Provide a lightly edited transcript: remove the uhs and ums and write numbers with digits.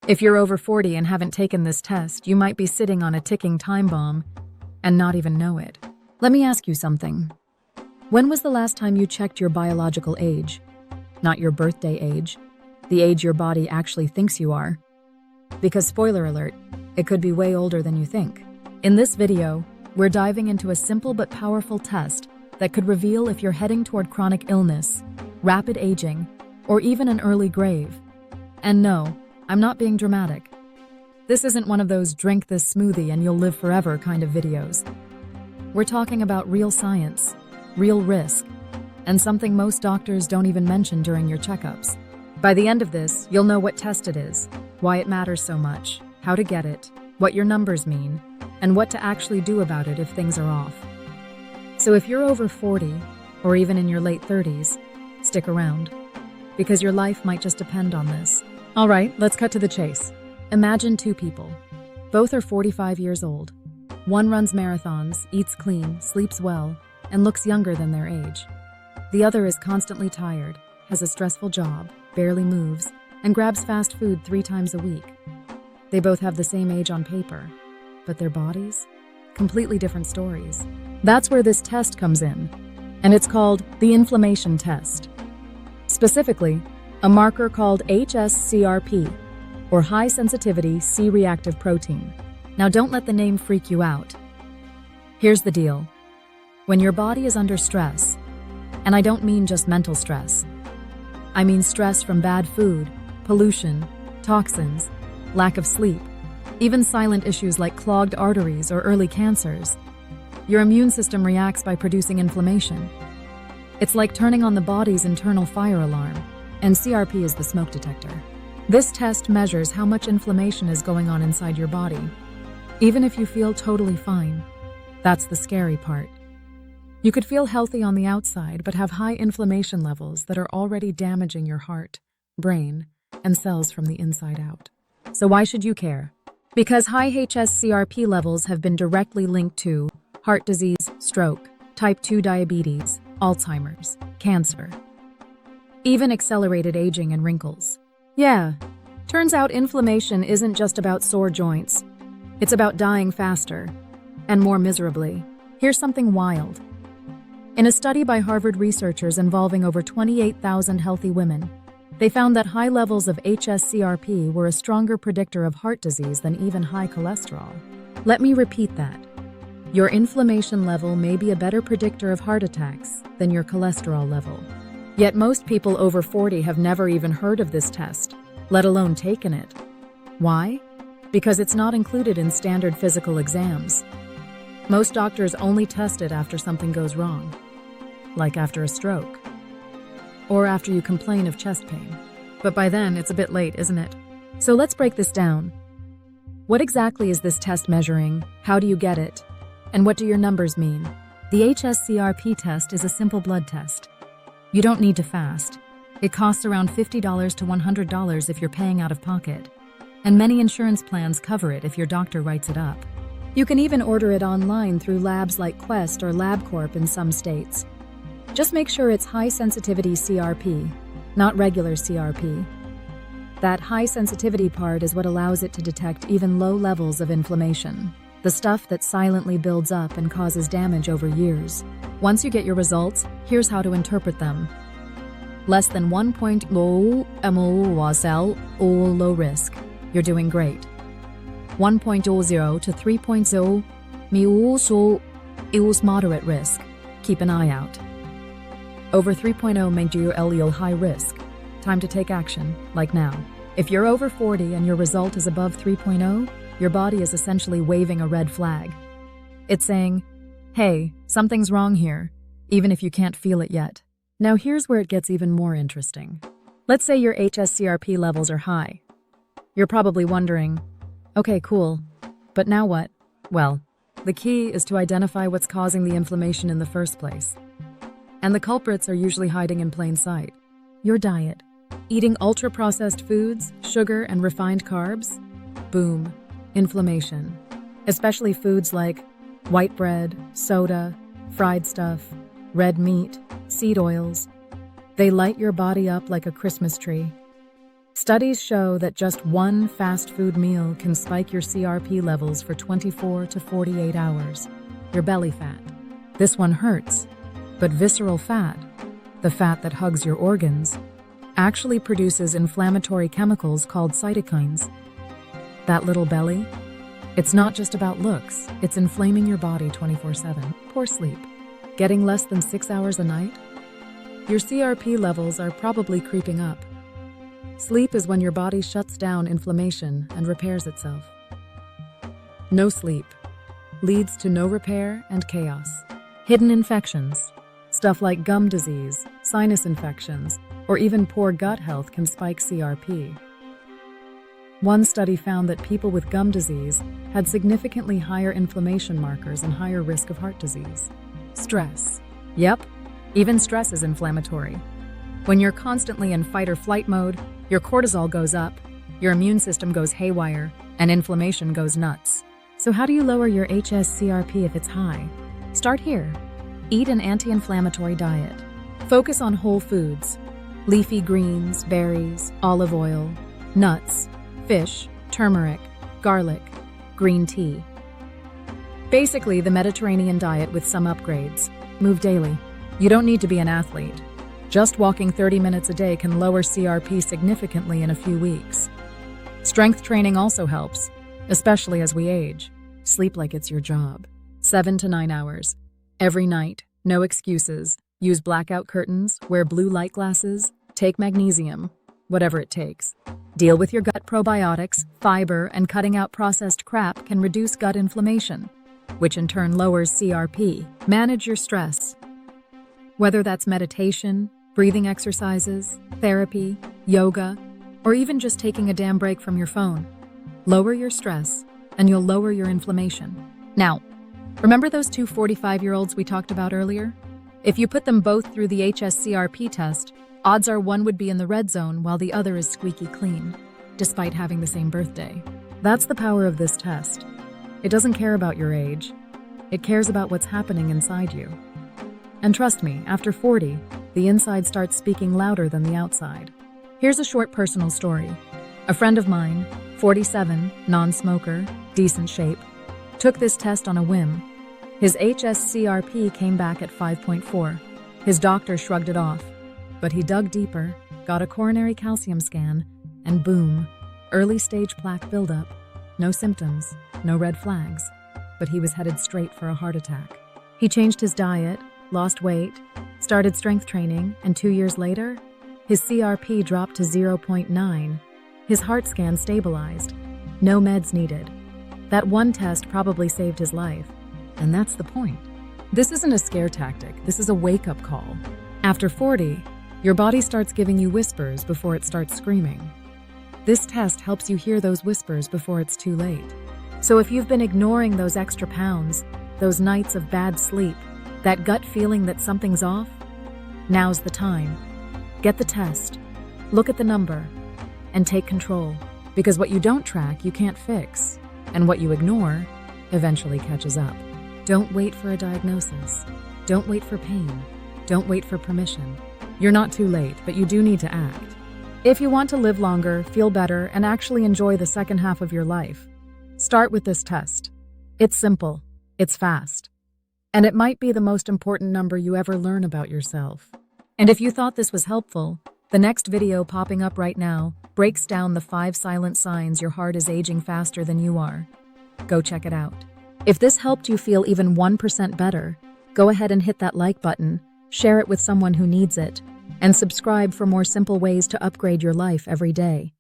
If you're over 40 and haven't taken this test, you might be sitting on a ticking time bomb and not even know it. Let me ask you something. When was the last time you checked your biological age? Not your birthday age, the age your body actually thinks you are. Because spoiler alert, it could be way older than you think. In this video, we're diving into a simple but powerful test that could reveal if you're heading toward chronic illness, rapid aging, or even an early grave. And no, I'm not being dramatic. This isn't one of those drink this smoothie and you'll live forever kind of videos. We're talking about real science, real risk, and something most doctors don't even mention during your checkups. By the end of this, you'll know what test it is, why it matters so much, how to get it, what your numbers mean, and what to actually do about it if things are off. So if you're over 40, or even in your late 30s, stick around, because your life might just depend on this. All right, let's cut to the chase. Imagine two people. Both are 45 years old. One runs marathons, eats clean, sleeps well, and looks younger than their age. The other is constantly tired, has a stressful job, barely moves, and grabs fast food 3 times a week. They both have the same age on paper, but their bodies? Completely different stories. That's where this test comes in, and it's called the inflammation test. Specifically, a marker called hs-CRP, or high-sensitivity C-Reactive Protein. Now don't let the name freak you out. Here's the deal. When your body is under stress, and I don't mean just mental stress, I mean stress from bad food, pollution, toxins, lack of sleep, even silent issues like clogged arteries or early cancers, your immune system reacts by producing inflammation. It's like turning on the body's internal fire alarm, and CRP is the smoke detector. This test measures how much inflammation is going on inside your body, even if you feel totally fine. That's the scary part. You could feel healthy on the outside, but have high inflammation levels that are already damaging your heart, brain, and cells from the inside out. So why should you care? Because high hs-CRP levels have been directly linked to heart disease, stroke, type 2 diabetes, Alzheimer's, cancer, even accelerated aging and wrinkles. Yeah, turns out inflammation isn't just about sore joints. It's about dying faster, and more miserably. Here's something wild. In a study by Harvard researchers involving over 28,000 healthy women, they found that high levels of hs-CRP were a stronger predictor of heart disease than even high cholesterol. Let me repeat that. Your inflammation level may be a better predictor of heart attacks than your cholesterol level. Yet most people over 40 have never even heard of this test, let alone taken it. Why? Because it's not included in standard physical exams. Most doctors only test it after something goes wrong, like after a stroke, or after you complain of chest pain. But by then, it's a bit late, isn't it? So let's break this down. What exactly is this test measuring? How do you get it? And what do your numbers mean? The hs-CRP test is a simple blood test. You don't need to fast. It costs around $50 to $100 if you're paying out of pocket, and many insurance plans cover it if your doctor writes it up. You can even order it online through labs like Quest or LabCorp in some states. Just make sure it's high-sensitivity CRP, not regular CRP. That high-sensitivity part is what allows it to detect even low levels of inflammation, the stuff that silently builds up and causes damage over years. Once you get your results, here's how to interpret them. Less than 1.0 mol/cell, all low risk. You're doing great. 1.00 to 3.0 mol/cell is moderate risk. Keep an eye out. Over 3.0 mol high risk. Time to take action, like now. If you're over 40 and your result is above 3.0, your body is essentially waving a red flag. It's saying, hey, something's wrong here, even if you can't feel it yet. Now here's where it gets even more interesting. Let's say your hs-CRP levels are high. You're probably wondering, okay, cool, but now what? Well, the key is to identify what's causing the inflammation in the first place. And the culprits are usually hiding in plain sight. Your diet. Eating ultra-processed foods, sugar, and refined carbs? Boom, inflammation. Especially foods like white bread, soda, fried stuff, red meat, seed oils. They light your body up like a Christmas tree. Studies show that just one fast food meal can spike your CRP levels for 24 to 48 hours. Your belly fat. This one hurts, but visceral fat, the fat that hugs your organs, actually produces inflammatory chemicals called cytokines. That little belly? It's not just about looks, it's inflaming your body 24/7. Poor sleep. Getting less than 6 hours a night? Your CRP levels are probably creeping up. Sleep is when your body shuts down inflammation and repairs itself. No sleep leads to no repair and chaos. Hidden infections, stuff like gum disease, sinus infections, or even poor gut health can spike CRP. One study found that people with gum disease had significantly higher inflammation markers and higher risk of heart disease. Stress. Yep, even stress is inflammatory. When you're constantly in fight or flight mode, your cortisol goes up, your immune system goes haywire, and inflammation goes nuts. So how do you lower your hs-CRP if it's high? Start here. Eat an anti-inflammatory diet. Focus on whole foods, leafy greens, berries, olive oil, nuts, fish, turmeric, garlic, green tea. Basically, the Mediterranean diet with some upgrades. Move daily. You don't need to be an athlete. Just walking 30 minutes a day can lower CRP significantly in a few weeks. Strength training also helps, especially as we age. Sleep like it's your job. 7 to 9 hours. Every night, no excuses. Use blackout curtains, wear blue light glasses, take magnesium, whatever it takes. Deal with your gut. Probiotics, fiber, and cutting out processed crap can reduce gut inflammation, which in turn lowers CRP. Manage your stress. Whether that's meditation, breathing exercises, therapy, yoga, or even just taking a damn break from your phone. Lower your stress, and you'll lower your inflammation. Now, remember those two 45-year-olds we talked about earlier? If you put them both through the hs-CRP test, odds are one would be in the red zone while the other is squeaky clean, despite having the same birthday. That's the power of this test. It doesn't care about your age. It cares about what's happening inside you. And trust me, after 40, the inside starts speaking louder than the outside. Here's a short personal story. A friend of mine, 47, non-smoker, decent shape, took this test on a whim. His hs-CRP came back at 5.4. His doctor shrugged it off, but he dug deeper, got a coronary calcium scan, and boom, early-stage plaque buildup. No symptoms, no red flags, but he was headed straight for a heart attack. He changed his diet, lost weight, started strength training, and 2 years later, his CRP dropped to 0.9. His heart scan stabilized. No meds needed. That one test probably saved his life, and that's the point. This isn't a scare tactic, this is a wake-up call. After 40, your body starts giving you whispers before it starts screaming. This test helps you hear those whispers before it's too late. So if you've been ignoring those extra pounds, those nights of bad sleep, that gut feeling that something's off, now's the time. Get the test, look at the number, and take control. Because what you don't track, you can't fix. And what you ignore eventually catches up. Don't wait for a diagnosis. Don't wait for pain. Don't wait for permission. You're not too late, but you do need to act. If you want to live longer, feel better, and actually enjoy the second half of your life, start with this test. It's simple, it's fast, and it might be the most important number you ever learn about yourself. And if you thought this was helpful, the next video popping up right now breaks down the 5 silent signs your heart is aging faster than you are. Go check it out. If this helped you feel even 1% better, go ahead and hit that like button, share it with someone who needs it, and subscribe for more simple ways to upgrade your life every day.